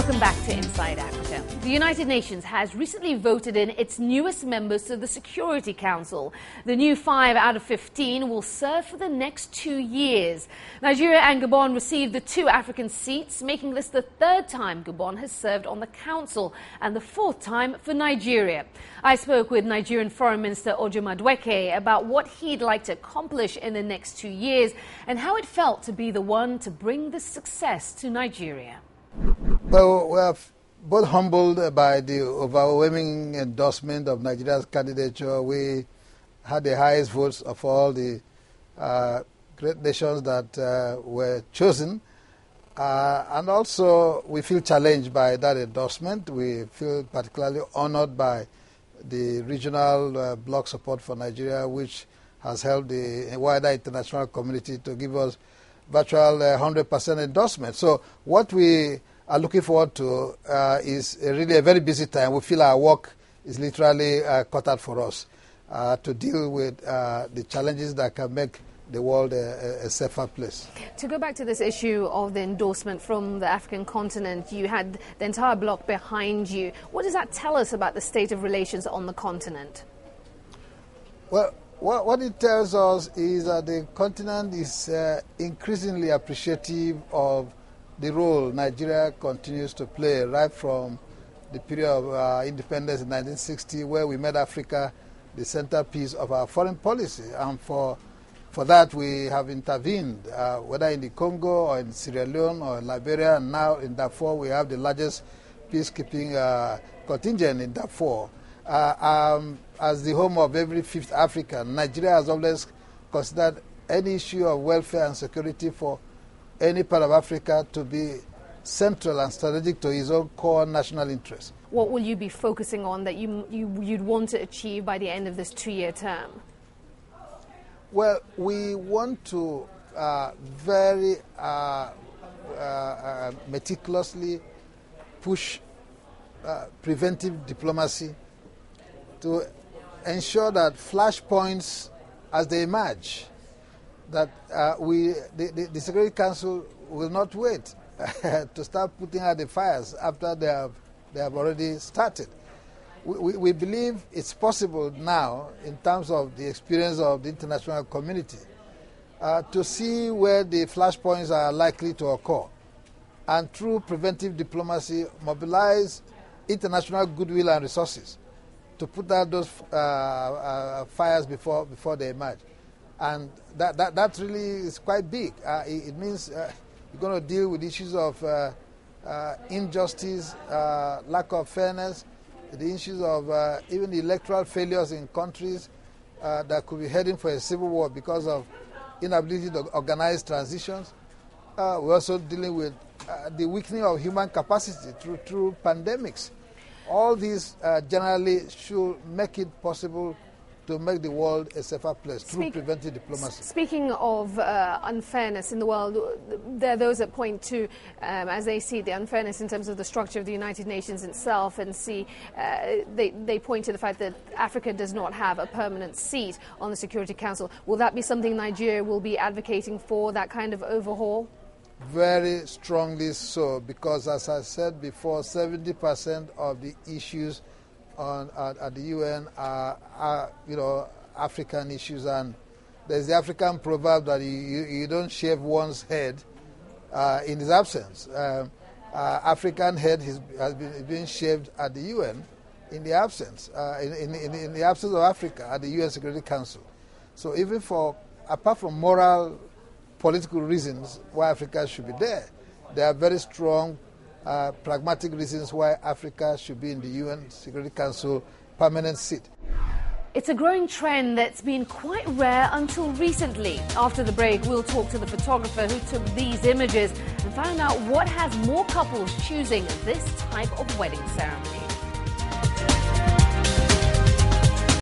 Welcome back to Inside Africa. The United Nations has recently voted in its newest members to the Security Council. The new 5 out of 15 will serve for the next 2 years. Nigeria and Gabon received the 2 African seats, making this the 3rd time Gabon has served on the Council and the 4th time for Nigeria. I spoke with Nigerian Foreign Minister Ojo Madueke about what he'd like to accomplish in the next 2 years and how it felt to be the one to bring this success to Nigeria. Well, we are both humbled by the overwhelming endorsement of Nigeria's candidature. We had the highest votes of all the great nations that were chosen. And also, we feel challenged by that endorsement. We feel particularly honored by the regional bloc support for Nigeria, which has helped the wider international community to give us virtual 100% endorsement. So what we are looking forward to is really a very busy time. We feel our work is literally cut out for us to deal with the challenges that can make the world a safer place. To go back to this issue of the endorsement from the African continent, you had the entire bloc behind you. What does that tell us about the state of relations on the continent? Well, what it tells us is that the continent is increasingly appreciative of the role Nigeria continues to play right from the period of independence in 1960, where we made Africa the centerpiece of our foreign policy. And for that, we have intervened, whether in the Congo or in Sierra Leone or in Liberia, and now in Darfur, we have the largest peacekeeping contingent in Darfur. As the home of every 5th African, Nigeria has always considered any issue of welfare and security for any part of Africa to be central and strategic to its own core national interests. What will you be focusing on that you'd want to achieve by the end of this 2-year term? Well, we want to very meticulously push preventive diplomacy to ensure that flashpoints, as they emerge, that the Security Council will not wait to start putting out the fires after they have already started. We believe it's possible now, in terms of the experience of the international community, to see where the flashpoints are likely to occur, and through preventive diplomacy, mobilize international goodwill and resources to put out those fires before they emerge. And that really is quite big. It means you're going to deal with issues of injustice, lack of fairness, the issues of even electoral failures in countries that could be heading for a civil war because of inability to organize transitions. We're also dealing with the weakening of human capacity through pandemics. All these generally should make it possible to make the world a safer place through preventive diplomacy. Speaking of unfairness in the world, there are those that point to, as they see the unfairness in terms of the structure of the United Nations itself, and see they point to the fact that Africa does not have a permanent seat on the Security Council. Will that be something Nigeria will be advocating for, that kind of overhaul? Very strongly so, because as I said before, 70% of the issues at the UN are African issues, and there's the African proverb that you don't shave one's head in his absence. African head has been shaved at the UN in the absence in the absence of Africa at the UN Security Council. So even apart from moral, political reasons why Africa should be there are very strong pragmatic reasons why Africa should be in the UN Security Council permanent seat. It's a growing trend that's been quite rare until recently. After the break, we'll talk to the photographer who took these images and find out what has more couples choosing this type of wedding ceremony.